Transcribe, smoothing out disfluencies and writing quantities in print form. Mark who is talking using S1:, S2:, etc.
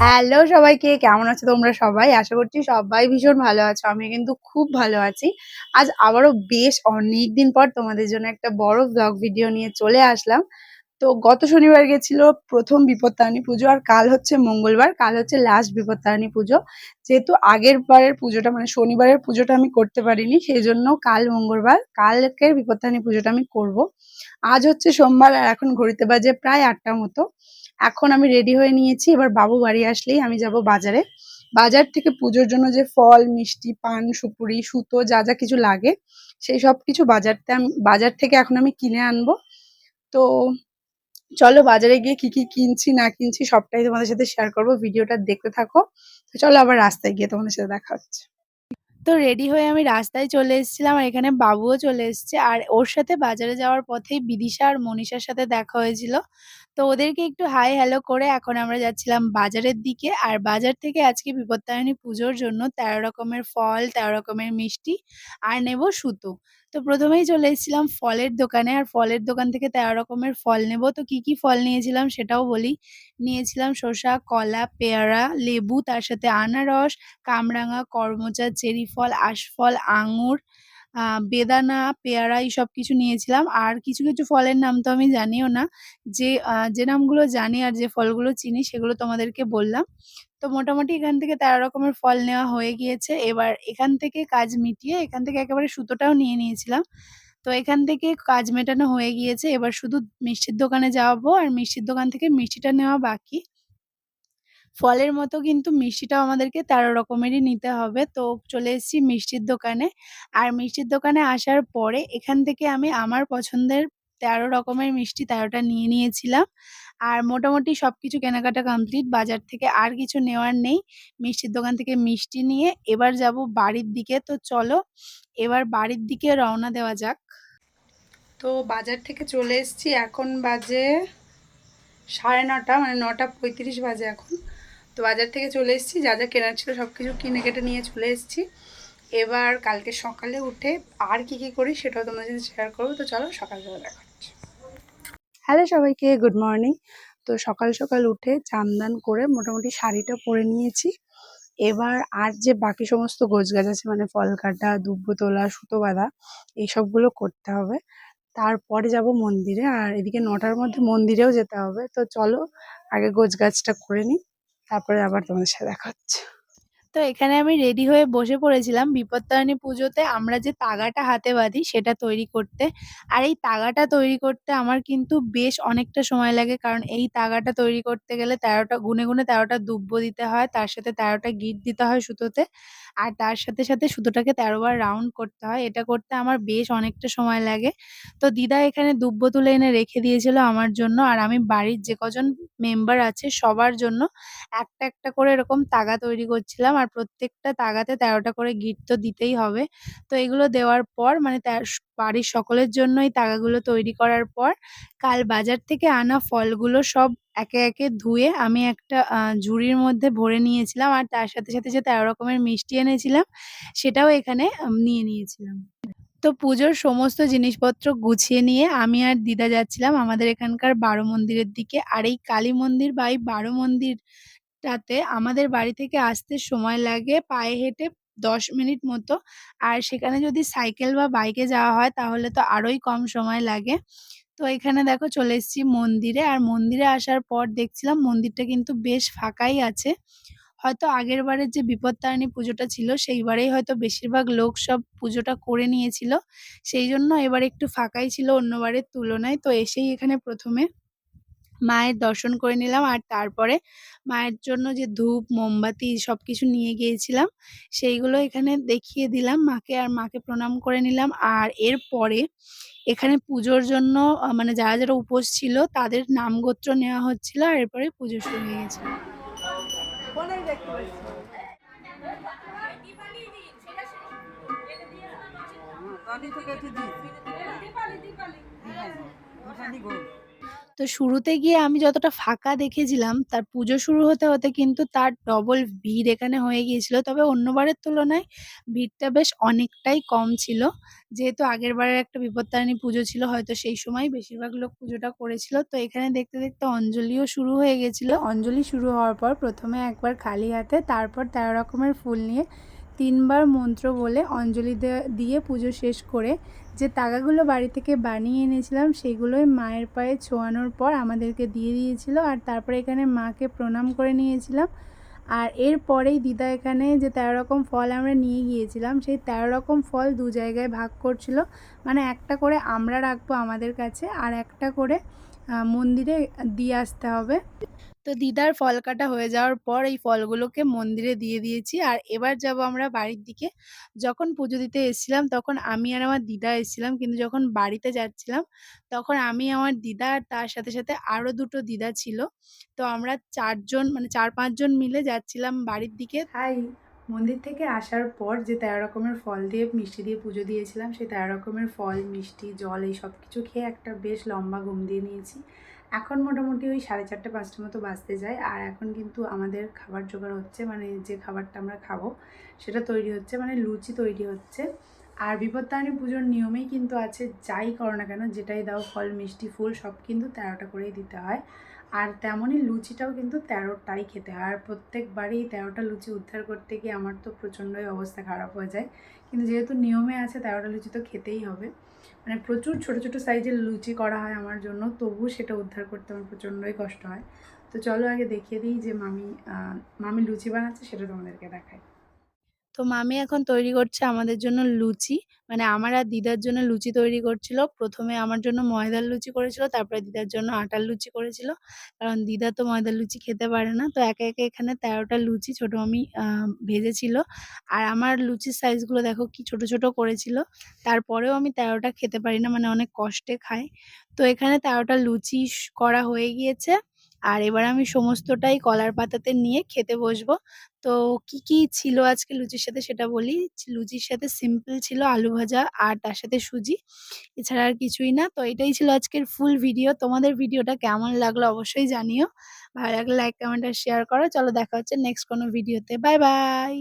S1: Hello সবাইকে, কেমন আছো তোমরা সবাই? আশা করছি সবাই ভীষণ ভালো আছো। আমি কিন্তু খুব ভালো আছি। আজ আবারও বেশ অনেকদিন পর তোমাদের জন্য একটা বড় ভ্লগ ভিডিও নিয়ে চলে আসলাম। তো গত শনিবার গেছিল ১ম বিপত্তারিণী পুজো আর কাল হচ্ছে মঙ্গলবার। কাল হচ্ছে লাস্ট বিপত্তারিণী পুজো। যেহেতু আগের বারের পুজোটা মানে শনিবারের পুজোটা আমি করতে পারিনি, সেজন্য কাল মঙ্গলবার, কালকের বিপত্তারিণী পুজোটা আমি করব। আজ হচ্ছে সোমবার আর এখন ঘড়িতে বাজে প্রায় ৮টা মতো। এখন আমি রেডি হয়ে নিয়েছি। এবার বাবু বাড়ি আসলেই আমি যাব বাজারে। বাজার থেকে পুজোর জন্য যে ফল, মিষ্টি, পান, সুপুরি, সুতো যা, যা কিছু লাগে সেই সব কিছু বাজার থেকে এখন আমি কিনে আনবো। তো চলো বাজারে গিয়ে কি, কি কিনছি না কিনছি সবটাই তোমাদের সাথে শেয়ার করব। ভিডিওটা দেখতে থাকো। তো চলো আবার রাস্তায় গিয়ে তোমাদের সাথে দেখা হচ্ছে। তো রেডি হয়ে আমি রাস্তায় চলে এসেছিলাম আর এখানে বাবুও চলে এসেছে আর ওর সাথে বাজারে যাওয়ার পথেই বিদিশা আর মনীষার সাথে দেখা হয়েছিল। তো ওদেরকে একটু হাই হ্যালো করে এখন আমরা যাচ্ছিলাম বাজারের দিকে। আর বাজার থেকে আজকে বিপত্তারিণী পুজোর জন্য ১৩ রকমের ফল, ১৩ রকমের মিষ্টি আর নেব সুতো। তো প্রথমেই চলে এসেছিলাম ফলের দোকানে আর ফলের দোকান থেকে ১৩ রকমের ফল নেব। তো কি, কি ফল নিয়েছিলাম সেটাও বলি। নিয়েছিলাম শসা, কলা, পেয়ারা, লেবু, তার সাথে আনারস, কামরাঙা, করমচা, চেরি ফল, আশফল, আঙুর, বেদানা, পেয়ারা এইসব কিছু নিয়েছিলাম। আর কিছু, কিছু ফলের নাম তো আমি জানিও না। যে নামগুলো জানি আর যে ফলগুলো চিনি সেগুলো তোমাদেরকে বললাম। তো মোটামুটি এখান থেকে ১৩ রকমের ফল নেওয়া হয়ে গিয়েছে। এবার এখান থেকে কাজ মিটিয়ে এখান থেকে একেবারে সুতোটাও নিয়ে নিয়েছিলাম। তো এখান থেকে কাজ মেটানো হয়ে গিয়েছে। এবার শুধু মিষ্টির দোকানে যাবো আর মিষ্টির দোকান থেকে মিষ্টিটা নেওয়া বাকি। ফলের মতো কিন্তু মিষ্টিটাও আমাদেরকে ১৩ রকমেরই নিতে হবে। তো চলে এসেছি মিষ্টির দোকানে। আর মিষ্টির দোকানে আসার পরে এখান থেকে আমি আমার পছন্দের ১৩ রকমের মিষ্টি ১৩ টা নিয়ে নিয়েছিলাম। আর মোটামুটি সবকিছু কেনাকাটা কমপ্লিট। বাজার থেকে আর কিছু নেওয়ার নেই। মিষ্টির দোকান থেকে মিষ্টি নিয়ে এবার যাবো বাড়ির দিকে। তো চলো এবার বাড়ির দিকে রওনা দেওয়া যাক। তো বাজার থেকে চলে এসেছি। এখন বাজে ৯:৩০, মানে ৯:৩৫ বাজে এখন। তো বাজার থেকে চলে এসেছি, যা যা কেনার ছিল সব কিছু কিনে কেটে নিয়ে চলে এসেছি। এবার কালকে সকালে উঠে আর কি কি করি সেটাও তোমাদের সাথে শেয়ার করবো। তো চলো সকালবেলা দেখা হচ্ছে। হ্যালো সবাইকে, গুড মর্নিং। তো সকাল সকাল উঠে চান দান করে মোটামুটি শাড়িটা পরে নিয়েছি। এবার আর যে বাকি সমস্ত গোছগাছ আছে মানে ফল কাটা, দুব্বো তোলা, সুতো বাঁধা এইসবগুলো করতে হবে। তারপরে যাব মন্দিরে। আর এদিকে ৯টার মধ্যে মন্দিরেও যেতে হবে। তো চলো আগে গোছগাছটা করে নিই, তারপরে আবার তোমাদের সাথে দেখা হচ্ছে। তো এখানে আমি রেডি হয়ে বসে পড়েছিলাম বিপত্তারিণী পুজোতে আমরা যে তাগাটা হাতে বাঁধি সেটা তৈরি করতে। আর এই তাগাটা তৈরি করতে আমার কিন্তু বেশ অনেকটা সময় লাগে, কারণ এই তাগাটা তৈরি করতে গেলে ১৩টা গুনে গুনে ১৩টা দুব্বো দিতে হয়, তার সাথে ১৩টা গিঁট দিতে হয় সুতোতে। আর তার সাথে সাথে সুতোটাকে ১৩ বার রাউন্ড করতে হয়। এটা করতে আমার বেশ অনেকটা সময় লাগে। তো দিদা এখানে দুব্বো তুলে এনে রেখে দিয়েছিল আমার জন্য। আর আমি বাড়ির যে কজন মেম্বার আছে সবার জন্য একটা, একটা করে এরকম তাগা তৈরি করছিলাম। আর প্রত্যেকটা তাগাতে ১৩টা করে গিঁট তো দিতেই হবে। তো এগুলো দেওয়ার পর মানে বাড়ির সকলের জন্য এই তাগাগুলো তৈরি করার পর কাল বাজার থেকে আনা ফলগুলো সব একে, একে ধুয়ে আমি একটা ঝুড়ির মধ্যে ভরে নিয়েছিলাম। আর তার সাথে, সাথে যে ১৩ রকমের মিষ্টি এনেছিলাম সেটাও এখানে নিয়ে নিয়েছিলাম। তো পুজোর সমস্ত জিনিসপত্র গুছিয়ে নিয়ে আমি আর দিদা যাচ্ছিলাম আমাদের এখানকার বারো মন্দিরের দিকে। আর এই কালী মন্দির বা এই বারো মন্দিরটাতে আমাদের বাড়ি থেকে আসতে সময় লাগে পায়ে হেঁটে ১০ মিনিট মতো। আর সেখানে যদি সাইকেল বা বাইকে যাওয়া হয় তাহলে তো আরোই কম সময় লাগে। তো এখানে দেখো চলে এসেছি মন্দিরে। আর মন্দিরে আসার পর দেখছিলাম মন্দিরটা কিন্তু বেশ ফাঁকাই আছে। হয়তো আগের বারের যে বিপত্তারিণী পুজোটা ছিল সেইবারেই হয়তো বেশিরভাগ লোক সব পুজোটা করে নিয়েছিল। সেইজন্য এবার একটু ফাঁকাই ছিল অন্যবারের তুলনায়। তো এসেই এখানে ১ম এ মায়ের দর্শন করে নিলাম। আর তারপরে মায়ের জন্য যে ধূপ, মোমবাতি সবকিছু নিয়ে গিয়েছিলাম সেইগুলো এখানে দেখিয়ে দিলাম মাকে। আর মাকে প্রণাম করে নিলাম। আর এরপরে এখানে পুজোর জন্য মানে যারা, যারা উপোস ছিল তাদের নাম গোত্র নেওয়া হচ্ছিল। আর এরপরে পুজো শুরু হয়ে গেছিল। তো শুরুতে গিয়ে আমি যতটা ফাঁকা দেখেছিলাম, তার পুজো শুরু হতে, হতে কিন্তু তার ডবল ভিড় এখানে হয়ে গিয়েছিল। তবে অন্যবারের তুলনায় ভিড়টা বেশ অনেকটাই কম ছিল। যেহেতু আগেরবারের একটা বিপত্তারিণী পুজো ছিল, হয়তো সেই সময় বেশিরভাগ লোক পুজোটা করেছিল। তো এখানে দেখতে, দেখতে অঞ্জলিও শুরু হয়ে গেছিল। অঞ্জলি শুরু হওয়ার পর ১ম এ একবার খালি হাতে, তারপর ১৩ রকমের ফুল নিয়ে ৩ বার মন্ত্র বলে অঞ্জলি দিয়ে পুজো শেষ করে যে তাগাগুলো বাড়ি থেকে বানিয়ে এনেছিলাম সেগুলোই মায়ের পায়ে ছোঁয়ানোর পর আমাদেরকে দিয়ে দিয়েছিল। আর তারপরে এখানে মাকে প্রণাম করে নিয়েছিলাম। আর এরপরেই দিদা এখানে যে ১৩ রকম ফল আমরা নিয়ে গিয়েছিলাম, সেই ১৩ রকম ফল ২ জায়গায় ভাগ করছিল। মানে একটা করে আমরা রাখবো আমাদের কাছে, আর একটা করে মন্দিরে দিয়ে আসতে হবে। তো দিদার ফল কাটা হয়ে যাওয়ার পর এই ফলগুলোকে মন্দিরে দিয়ে দিয়েছি। আর এবার যাব আমরা বাড়ির দিকে। যখন পুজো দিতে এসেছিলাম তখন আমি আর আমার দিদা এসেছিলাম, কিন্তু যখন বাড়িতে যাচ্ছিলাম তখন আমি, আমার দিদা আর তার সাথে, সাথে আরও ২ টো দিদা ছিল। তো আমরা ৪ জন, মানে ৪-৫ জন মিলে যাচ্ছিলাম বাড়ির দিকে। মন্দির থেকে আসার পর যে ১৩ রকমের ফল দিয়ে মিষ্টি দিয়ে পুজো দিয়েছিলাম, সেই ১৩ রকমের ফল, মিষ্টি, জল এই সব কিছু খেয়ে একটা বেশ লম্বা ঘুম দিয়ে নিয়েছি। এখন মোটামুটি ওই ৪:৩০-৫টার মতো বাজতে যায়। আর এখন কিন্তু আমাদের খাবার জোগাড় হচ্ছে, মানে যে খাবারটা আমরা খাবো সেটা তৈরি হচ্ছে, মানে লুচি তৈরি হচ্ছে। আর বিপত্তারিণী পুজোর নিয়মেই কিন্তু আছে, যাই করো না কেন, যেটাই দাও, ফল, মিষ্টি, ফুল সব কিন্তু ১৩টা করেই দিতে হয়। আর তেমনই লুচিটাও কিন্তু ১৩টাই খেতে হয়। আর প্রত্যেকবারই ১৩টা লুচি উদ্ধার করতে গিয়ে আমার তো প্রচণ্ডই অবস্থা খারাপ হয়ে যায়। কিন্তু যেহেতু নিয়মে আছে ১৩টা লুচি তো খেতেই হবে। মানে প্রচুর ছোট ছোট সাইজের লুচি করা হয় আমার জন্য, তবু সেটা উদ্ধার করতে আমার প্রচণ্ডই কষ্ট হয়। তো চলো আগে দেখিয়ে দিই যে মামি লুচি বানাচ্ছে, সেটা তোমাদেরকে দেখাই। তো মামি এখন তৈরি করছে আমাদের জন্য লুচি। মানে আমার আর দিদার জন্য লুচি তৈরি করছিল। ১ম এ আমার জন্য ময়দার লুচি করেছিল, তারপরে দিদার জন্য আটার লুচি করেছিল। কারণ দিদা তো ময়দার লুচি খেতে পারে না। তো একে, একে এখানে ১৩টা লুচি ছোট মামি ভেজেছিল। আর আমার লুচির সাইজগুলো দেখো কি ছোট, ছোট করেছিল। তারপরেও আমি ১৩টা খেতে পারি না, মানে অনেক কষ্টে খাই। তো এখানে ১৩টা লুচি করা হয়ে গিয়েছে। আর এবার আমি সমস্তটাই কলার পাতাতে নিয়ে খেতে বসবো। তো কি ছিল আজকে লুচির সাথে সেটা বলি। লুচির সাথে সিম্পল ছিল আলু ভাজা আর তার সাথে সুজি। এছাড়া আর কিছুই না। তো এটাই ছিল আজকের ফুল ভিডিও। তোমাদের ভিডিওটা কেমন লাগলো অবশ্যই জানিও। ভালো লাগলে লাইক, কমেন্ট আর শেয়ার করো। চলো দেখা হচ্ছে নেক্সট কোনো ভিডিওতে। Bye, by.